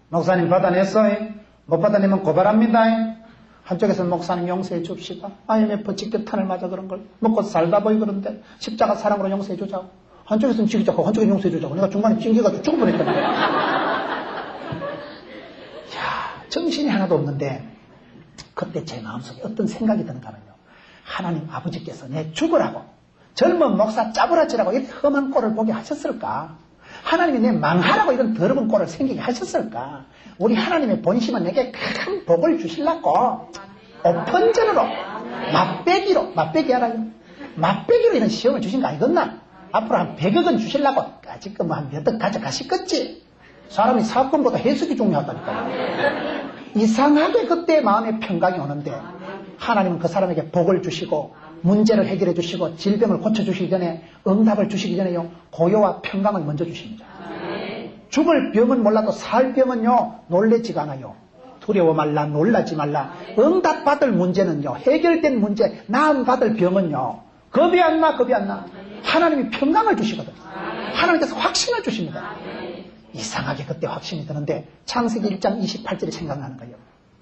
목사님 받아냈어요. 못 받아내면 고발합니다. 한쪽에서는 목사님 용서해 줍시다. IMF 직격탄을 맞아 그런 걸 먹고 살다 보이 그런데 십자가 사랑으로 용서해 주자고. 한쪽에서는 지기자고 한쪽에서는 용서해 주자고. 내가 중간에 찡겨가지고 죽을 뻔했거든요. 야, 정신이 하나도 없는데 그때 제 마음속에 어떤 생각이 드는가 하면요. 하나님 아버지께서 내 죽으라고 젊은 목사 짜부라지라고 이렇게 험한 꼴을 보게 하셨을까? 하나님이 내 망하라고 이런 더러운 꼴을 생기게 하셨을까? 우리 하나님의 본심은 내게 큰 복을 주시려고 오픈전으로 맛배기 알아요? 맛배기로 이런 시험을 주신 거 아니겠나? 앞으로 한 100억 원 주시려고 아직 한 몇 억 가져가시겠지? 사람이 사건보다 해석이 중요하다니까. 이상하게 그때 마음의 평강이 오는데 하나님은 그 사람에게 복을 주시고 문제를 해결해 주시고 질병을 고쳐주시기 전에 응답을 주시기 전에요. 고요와 평강을 먼저 주십니다. 죽을 병은 몰라도 살 병은요 놀래지가 않아요. 두려워 말라, 놀라지 말라. 응답받을 문제는요, 해결된 문제, 나음받을 병은요, 겁이 안 나, 겁이 안 나. 하나님이 평강을 주시거든. 하나님께서 확신을 주십니다. 이상하게 그때 확신이 드는데 창세기 1장 28절이 생각나는 거예요.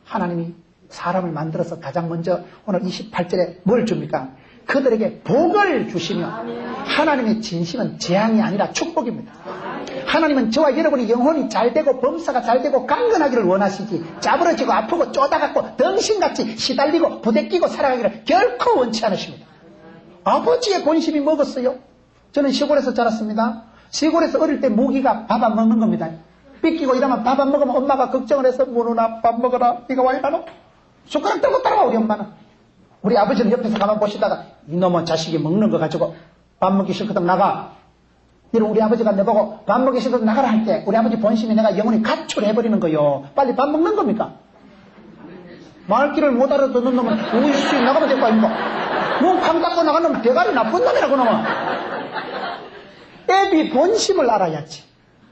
하나님이 사람을 만들어서 가장 먼저 오늘 28절에 뭘 줍니까? 그들에게 복을 주시며, 하나님의 진심은 재앙이 아니라 축복입니다. 하나님은 저와 여러분이 영혼이 잘되고 범사가 잘되고 강건하기를 원하시지, 짜부러지고 아프고 쪼다갖고 덩신같이 시달리고 부대끼고 살아가기를 결코 원치 않으십니다. 아버지의 본심이 먹었어요. 저는 시골에서 자랐습니다. 시골에서 어릴 때 모기가 밥 안 먹는 겁니다. 삐끼고 이러면 밥 안 먹으면 엄마가 걱정을 해서 문우나 밥 먹어라, 네가 와 이러노? 숟가락 들고 따라와. 우리 엄마는. 우리 아버지는 옆에서 가만 보시다가 이놈은 자식이 먹는 거 가지고 밥 먹기 싫거든 나가. 이런 우리 아버지가 내보고 밥 먹기 싫거든 나가라 할 때 우리 아버지 본심이 내가 영혼이 가출해버리는 거요. 빨리 밥 먹는 겁니까? 말귀를 못 알아듣는 놈은 우이씨 나가면 될 거 아닙니까? 문쾅 닫고 나가는 놈은 대가리 나쁜 놈이라 그놈은. 애비 본심을 알아야지.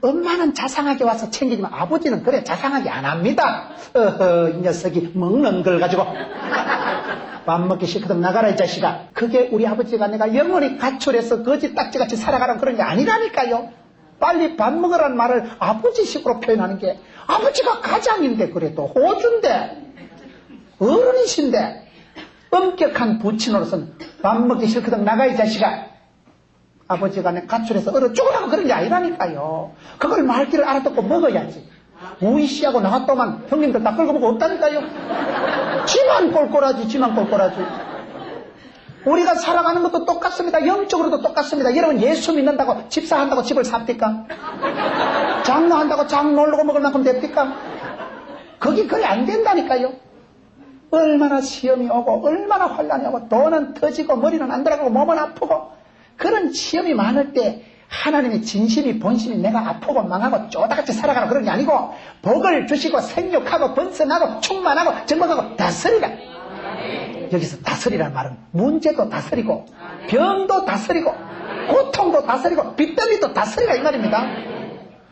엄마는 자상하게 와서 챙기지만 아버지는 그래 자상하게 안 합니다. 이 녀석이 먹는 걸 가지고 밥 먹기 싫거든 나가라 이 자식아. 그게 우리 아버지가 내가 영원히 가출해서 거지 딱지같이 살아가는 그런 게 아니라니까요. 빨리 밥 먹으라는 말을 아버지식으로 표현하는 게, 아버지가 가장인데 그래도 호주인데 어른이신데 엄격한 부친으로서는 밥 먹기 싫거든 나가 이 자식아. 아버지가 내 가출해서 얼어 죽으라고 그런 게 아니라니까요. 그걸 말귀를 알아듣고 먹어야지. 우이씨하고 나갔더만 형님들 다 끌고 먹고 없다니까요. 지만 꼴꼴하지, 지만 꼴꼴하지. 우리가 살아가는 것도 똑같습니다. 영적으로도 똑같습니다. 여러분 예수 믿는다고 집사한다고 집을 삽니까? 장로한다고 장 놀고 먹을 만큼 됩니까? 그게 거의 안 된다니까요. 얼마나 시험이 오고 얼마나 환란이 오고 돈은 터지고 머리는 안 들어가고 몸은 아프고 그런 시험이 많을 때 하나님의 진심이 본심이 내가 아프고 망하고 쪼다같이 살아가라 그런 게 아니고 복을 주시고 생육하고 번성하고 충만하고 정복하고 다스리라. 여기서 다스리라는 말은 문제도 다스리고 병도 다스리고 고통도 다스리고 빚더미도 다스리라 이 말입니다.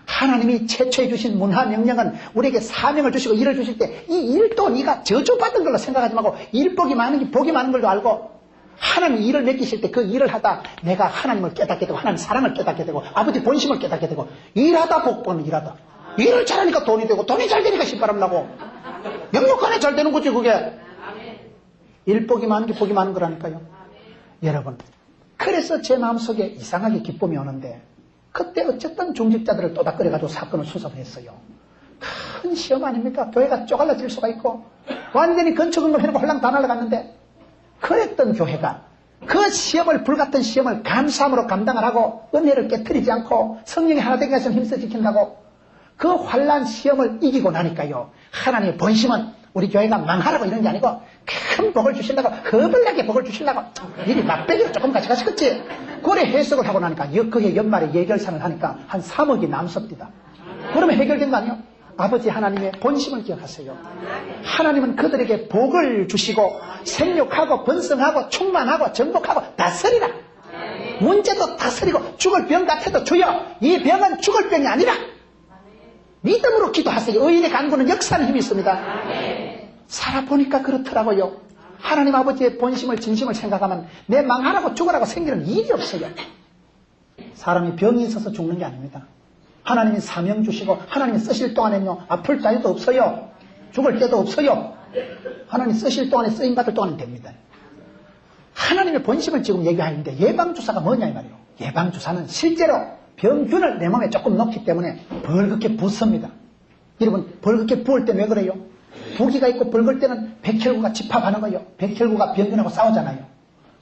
하나님이 최초에 주신 문화 명령은 우리에게 사명을 주시고 일을 주실 때 이 일도 네가 저주받은 걸로 생각하지 말고 일복이 많은 게 복이 많은 걸로 알고, 하나님이 일을 맡기실 때 그 일을 하다 내가 하나님을 깨닫게 되고 하나님 사랑을 깨닫게 되고 아버지 본심을 깨닫게 되고, 일하다 복 보는 일하다. 일을 잘하니까 돈이 되고 돈이 잘 되니까 신바람 나고 영육간에 잘 되는 거지 그게. 일복이 많은 게 복이 많은 거라니까요. 여러분, 그래서 제 마음속에 이상하게 기쁨이 오는데 그때 어쨌든 중직자들을 또닥거려가지고 사건을 수습을 했어요. 큰 시험 아닙니까? 교회가 쪼갈라질 수가 있고 완전히 건축은금 해놓고 홀랑 다 날아갔는데, 그랬던 교회가 그 시험을, 불같은 시험을 감사함으로 감당을 하고 은혜를 깨트리지 않고 성령이 하나 되기 위해서 힘써 지킨다고 그 환난 시험을 이기고 나니까요, 하나님의 본심은 우리 교회가 망하라고 이런 게 아니고 큰 복을 주신다고, 허벌나게 복을 주신다고 일이 맛배기로 조금 가져가시겠지. 그래 해석을 하고 나니까 그해 연말에 예결산을 하니까 한 3억이 남습니다. 그러면 해결된 거 아니에요? 아버지 하나님의 본심을 기억하세요. 하나님은 그들에게 복을 주시고 생육하고 번성하고 충만하고 정복하고 다스리라. 문제도 다스리고 죽을 병 같아도 주여 이 병은 죽을 병이 아니라 믿음으로 기도하세요. 의인의 간구는 역사는 힘이 있습니다. 살아보니까 그렇더라고요. 하나님 아버지의 본심을 진심을 생각하면 내 망하라고 죽으라고 생기는 일이 없어요. 사람이 병이 있어서 죽는 게 아닙니다. 하나님이 사명 주시고 하나님이 쓰실 동안에는요 아플 자유도 없어요. 죽을 때도 없어요. 하나님 쓰실 동안에 쓰임받을 동안은 됩니다. 하나님의 본심을 지금 얘기하는데 예방주사가 뭐냐 이 말이에요. 예방주사는 실제로 병균을 내 몸에 조금 넣기 때문에 벌겋게 붓습니다. 여러분 벌겋게 부을 때 왜 그래요? 부기가 있고 벌겋을 때는 백혈구가 집합하는 거예요. 백혈구가 병균하고 싸우잖아요.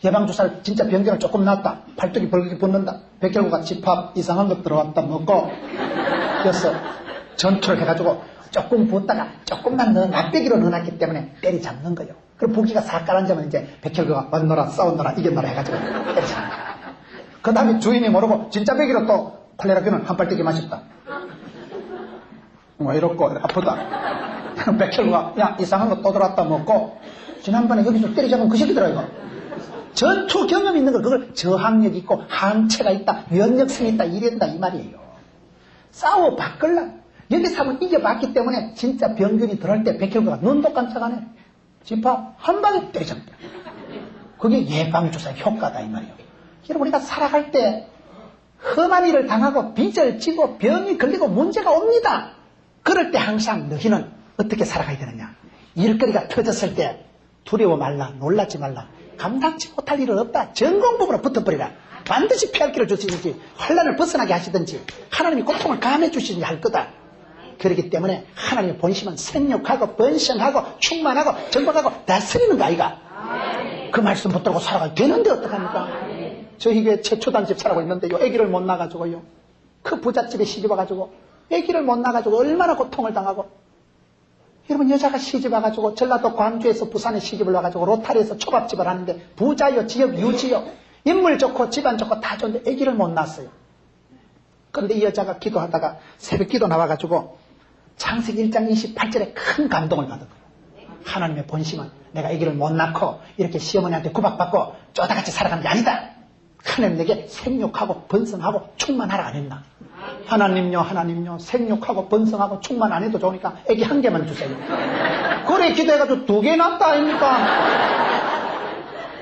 예방주사를 진짜 병균을 조금 놨다. 팔뚝이 벌겋게 붓는다. 백혈구가 집합 이상한 것 들어왔다 먹고 그래서 전투를 해가지고 조금 붓다가 조금만 더 납배기로 넣어놨기 때문에 때리잡는 거예요. 그리고 부기가 싹 깔아앉으면 이제 백혈구가 왔노라 싸웠노라 이겼노라 해가지고 때리잡는 거예요. 그 다음에 주인이 모르고 진짜 배기로 또 콜레라균을 한 발뜨기 마셨다. 이렇고 아프다. 백혈구가 야 이상한 거 또 들어왔다 먹고 지난번에 여기서 때리잡은 그 새끼들아 이거. 전투 경험이 있는 걸 그걸 저항력 있고 항체가 있다 면역성이 있다 이랬다 이 말이에요. 싸워 바끌라. 여기서 한번 이겨봤기 때문에 진짜 병균이 들어올 때 백혈구가 눈도 깜짝 안 해. 집합 한 방에 때려잡니다. 그게 예방주사의 효과다 이 말이에요. 여러분 우리가 살아갈 때 험한 일을 당하고 빚을 지고 병이 걸리고 문제가 옵니다. 그럴 때 항상 너희는 어떻게 살아가야 되느냐. 일거리가 터졌을 때 두려워 말라, 놀라지 말라. 감당치 못할 일은 없다. 전공법으로 붙어버리라. 반드시 피할 길을 주시든지 환난을 벗어나게 하시든지 하나님이 고통을 감해 주시든지 할 거다. 그렇기 때문에 하나님의 본심은 생육하고 번성하고 충만하고 정복하고 다스리는 거 아이가. 그 말씀 붙들고 살아가야 되는데 어떡합니까? 저희 교회 최초단집 살아가고 있는데요. 아기를 못 낳아가지고요. 그 부잣집에 시집 와가지고 아기를 못 낳아가지고 얼마나 고통을 당하고. 여러분 여자가 시집 와가지고 전라도 광주에서 부산에 시집을 와가지고 로타리에서 초밥집을 하는데 부자요 지역 유지요 인물 좋고 집안 좋고 다 좋은데 아기를 못 낳았어요. 그런데 이 여자가 기도하다가 새벽 기도 나와가지고 창세기 1장 28절에 큰 감동을 받은 거예요. 하나님의 본심은 내가 아기를 못 낳고 이렇게 시어머니한테 구박받고 쪼다같이 살아가는 게 아니다. 하나님 내게 생육하고 번성하고 충만하라 안 했나. 하나님요 생육하고 번성하고 충만 안 해도 좋으니까 아기 한 개만 주세요. 그래 기도해가지고 2개 낳았다 아닙니까.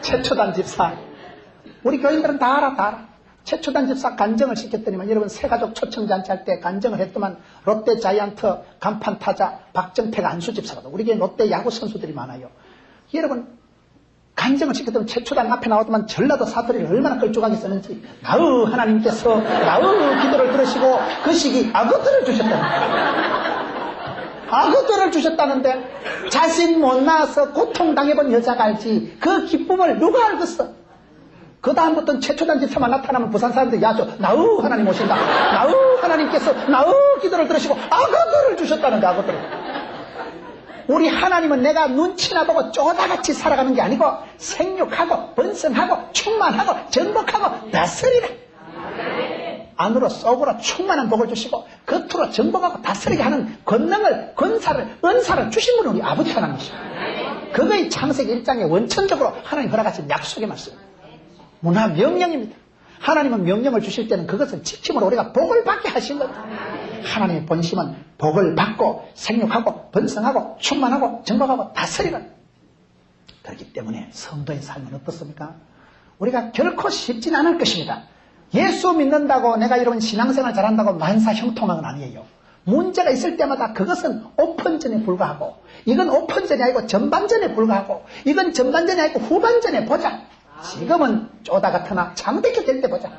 최초단 집사 우리 교인들은 다 알아. 최초단 집사 간정을 시켰더니만 여러분 새가족 초청잔치 할 때 간정을 했더만 롯데 자이언트 간판 타자 박정택 안수 집사거든. 우리 교회 롯데 야구 선수들이 많아요. 여러분 간정을 시켰더니 최초단 앞에 나오더만 전라도 사투리를 얼마나 걸쭉하게 쓰는지 나우 하나님께서 나우 기도를 들으시고 그 시기 아그들을 주셨다는데 자신 못 낳아서 고통당해본 여자가 알지 그 기쁨을 누가 알겠어. 그 다음부터는 최초단 집사만 나타나면 부산 사람들이 야죠. 나우 하나님 오신다. 나우 하나님께서 나우 기도를 들으시고 아그들을 주셨다는데 아그들을. 우리 하나님은 내가 눈치나 보고 쪼다같이 살아가는 게 아니고 생육하고 번성하고 충만하고 정복하고 다스리라. 안으로 속으로 충만한 복을 주시고 겉으로 정복하고 다스리게 하는 권능을 은사를 주신 분은 우리 아버지 하나님이십니다. 그거의 창세기 1장에 원천적으로 하나님 허락하신 약속의 말씀. 문화 명령입니다. 하나님은 명령을 주실 때는 그것을 지킴으로 우리가 복을 받게 하신 겁니다. 하나님의 본심은 복을 받고 생육하고 번성하고 충만하고 정복하고 다스리는. 그렇기 때문에 성도의 삶은 어떻습니까? 우리가 결코 쉽진 않을 것입니다. 예수 믿는다고 내가 이런 신앙생활 잘한다고 만사 형통한 건 아니에요. 문제가 있을 때마다 그것은 오픈전에 불과하고 이건 오픈전이 아니고 전반전에 불과하고 이건 전반전이 아니고 후반전에 보자. 지금은 쪼다 같으나 장대기 될 때 보자.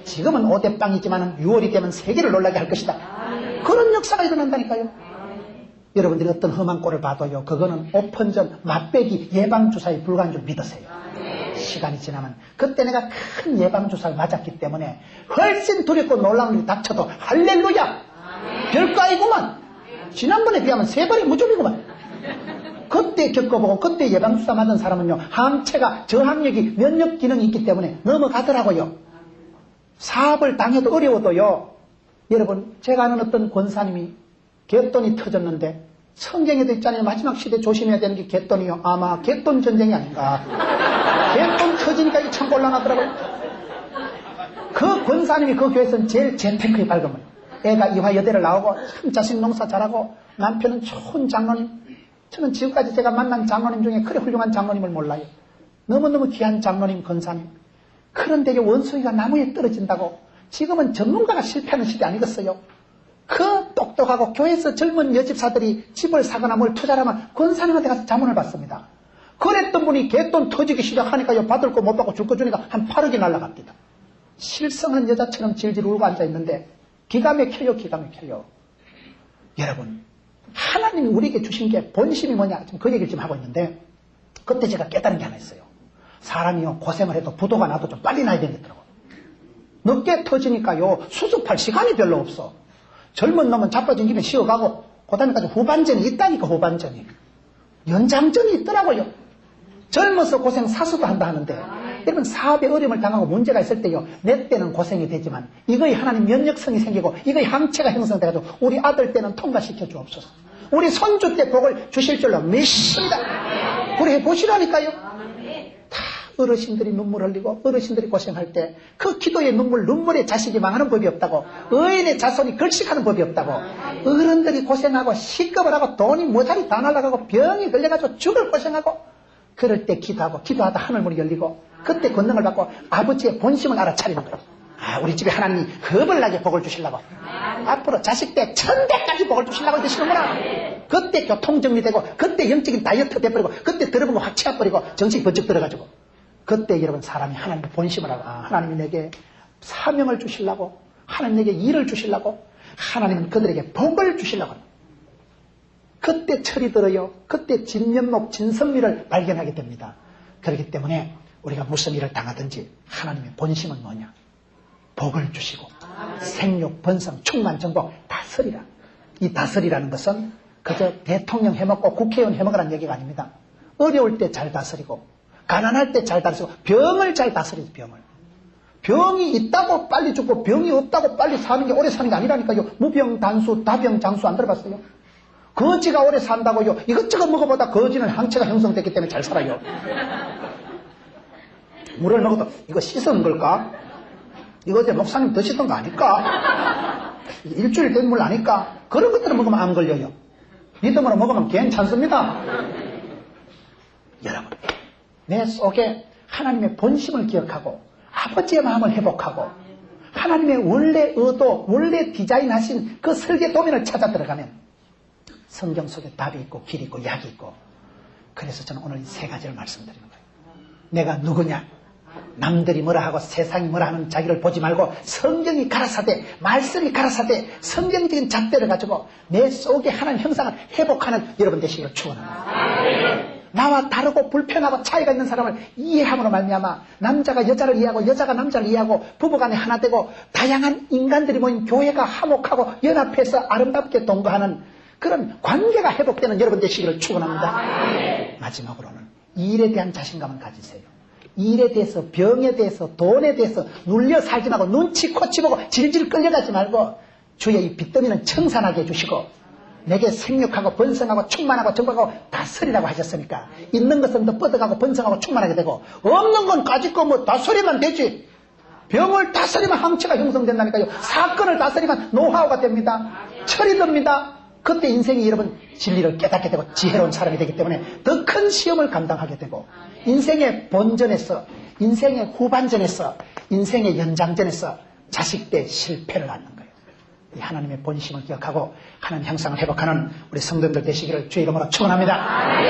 지금은 5대빵이지만 6월이 되면 세계를 놀라게 할 것이다. 그런 역사가 일어난다니까요. 여러분들이 어떤 험한 꼴을 봐도요. 그거는 오픈전, 맛배기, 예방주사에 불과한 줄 믿으세요. 시간이 지나면 그때 내가 큰 예방주사를 맞았기 때문에 훨씬 두렵고 놀라운 일이 닥쳐도 할렐루야. 별거 아니구만. 지난번에 비하면 3번이 무조건이구만. 그때 겪어보고 그때 예방주사 맞은 사람은요. 항체가 저항력이 면역 기능이 있기 때문에 넘어가더라고요. 사업을 당해도 어려워도요. 여러분 제가 아는 어떤 권사님이 갯돈이 터졌는데 성경에도 있잖아요. 마지막 시대 조심해야 되는 게 갯돈이요. 아마 갯돈 전쟁이 아닌가. 갯돈 터지니까 이게 참 곤란하더라고요. 그 권사님이 그 교회에서는 제일 재테크에 밝은 거예요. 애가 이화여대를 나오고 참 자식 농사 잘하고 남편은 좋은 장로님. 저는 지금까지 제가 만난 장로님 중에 그래 훌륭한 장로님을 몰라요. 너무너무 귀한 장로님, 권사님. 그런데 원숭이가 나무에 떨어진다고 지금은 전문가가 실패하는 시대 아니겠어요? 그 똑똑하고 교회에서 젊은 여집사들이 집을 사거나 뭘 투자를 하면 권사님한테 가서 자문을 받습니다. 그랬던 분이 갯돈 터지기 시작하니까요. 받을 거 못 받고 줄 거 주니까 한 8억이 날라갑니다. 실성한 여자처럼 질질 울고 앉아있는데 기가 막혀요. 기가 막혀요. 여러분 하나님이 우리에게 주신 게 본심이 뭐냐 지금 그 얘기를 지금 하고 있는데 그때 제가 깨달은 게 하나 있어요. 사람이요 고생을 해도 부도가 나도 좀 빨리 나야 되겠더라고요. 늦게 터지니까요 수습할 시간이 별로 없어. 젊은 놈은 자빠진 김에 쉬어가고 그 다음에까지 후반전이 있다니까. 후반전이 연장전이 있더라고요. 젊어서 고생 사수도 한다 하는데 여러분 사업에 어려움을 당하고 문제가 있을 때요 내 때는 고생이 되지만 이거의 하나님 면역성이 생기고 이거의 항체가 형성돼가지고 우리 아들 때는 통과시켜 주옵소서. 우리 손주 때 복을 주실 줄로 믿습니다. 우리 해보시라니까요. 다 어르신들이 눈물 흘리고 어르신들이 고생할 때 그 기도의 눈물에 자식이 망하는 법이 없다고, 의인의 자손이 걸식하는 법이 없다고, 어른들이 고생하고 시급을 하고 돈이 모자리 다 날아가고 병이 걸려가지고 죽을 고생하고, 그럴 때 기도하다 하늘문이 열리고 그때 권능을 받고 아버지의 본심을 알아차리는 거예요. 아, 우리 집에 하나님이 허벌나게 복을 주시려고, 앞으로 자식 때 1000대까지 복을 주시려고 이러시는구나. 그때 교통 정리되고, 그때 영적인 다이어트 돼버리고, 그때 들어본 거 확 치워버리고 정신이 번쩍 들어가지고, 그때 여러분 사람이 하나님의 본심을 하고, 아, 하나님이 내게 사명을 주시려고, 하나님에게 일을 주시려고, 하나님은 그들에게 복을 주시려고, 그때 철이 들어요. 그때 진면목 진선미를 발견하게 됩니다. 그렇기 때문에 우리가 무슨 일을 당하든지 하나님의 본심은 뭐냐? 복을 주시고 생육, 번성, 충만, 정복, 다스리라. 이 다스리라는 것은 그저 대통령 해먹고 국회의원 해먹으라는 얘기가 아닙니다. 어려울 때 잘 다스리고, 가난할 때 잘 다스리고, 병을 잘 다스리죠. 병이 있다고 빨리 죽고 병이 없다고 빨리 사는 게 오래 사는 게 아니라니까요. 무병 단수, 다병 장수 안 들어봤어요? 거지가 오래 산다고요. 이것저것 먹어보다 거지는 항체가 형성됐기 때문에 잘 살아요. 물을 먹어도 이거 씻은 걸까? 이거 어제 목사님 드시던 거 아닐까? 일주일 된 물 아닐까? 그런 것들을 먹으면 안 걸려요. 믿음으로 먹으면 괜찮습니다. 여러분, 내 속에 하나님의 본심을 기억하고 아버지의 마음을 회복하고 하나님의 원래 의도, 원래 디자인하신 그 설계 도면을 찾아 들어가면 성경 속에 답이 있고 길이 있고 약이 있고, 그래서 저는 오늘 이 세 가지를 말씀드리는 거예요. 내가 누구냐? 남들이 뭐라 하고 세상이 뭐라 하는 자기를 보지 말고 성경이 가라사대, 말씀이 가라사대, 성경적인 잣대를 가지고 내 속에 하나님 형상을 회복하는 여러분 되시기를 축원합니다. 나와 다르고 불편하고 차이가 있는 사람을 이해함으로 말미암아 남자가 여자를 이해하고 여자가 남자를 이해하고 부부간에 하나 되고 다양한 인간들이 모인 교회가 화목하고 연합해서 아름답게 동거하는 그런 관계가 회복되는 여러분 되시기를 축원합니다. 마지막으로는 일에 대한 자신감을 가지세요. 일에 대해서, 병에 대해서, 돈에 대해서 눌려 살지 말고 눈치 코치 보고 질질 끌려가지 말고 주의 이 빚더미는 청산하게 해주시고 내게 생육하고 번성하고 충만하고 정복하고 다스리라고 하셨으니까 있는 것은 더 뻗어가고 번성하고 충만하게 되고 없는 건 가지고 뭐 다스리면 되지. 병을 다스리면 항체가 형성된다니까요. 사건을 다스리면 노하우가 됩니다. 철이 듭니다. 그때 인생이 여러분 진리를 깨닫게 되고 지혜로운 사람이 되기 때문에 더 큰 시험을 감당하게 되고 인생의 본전에서, 인생의 후반전에서, 인생의 연장전에서 자식 때 실패를 하는 거예요. 이 하나님의 본심을 기억하고 하나님 형상을 회복하는 우리 성도님들 되시기를 주의 이름으로 축원합니다.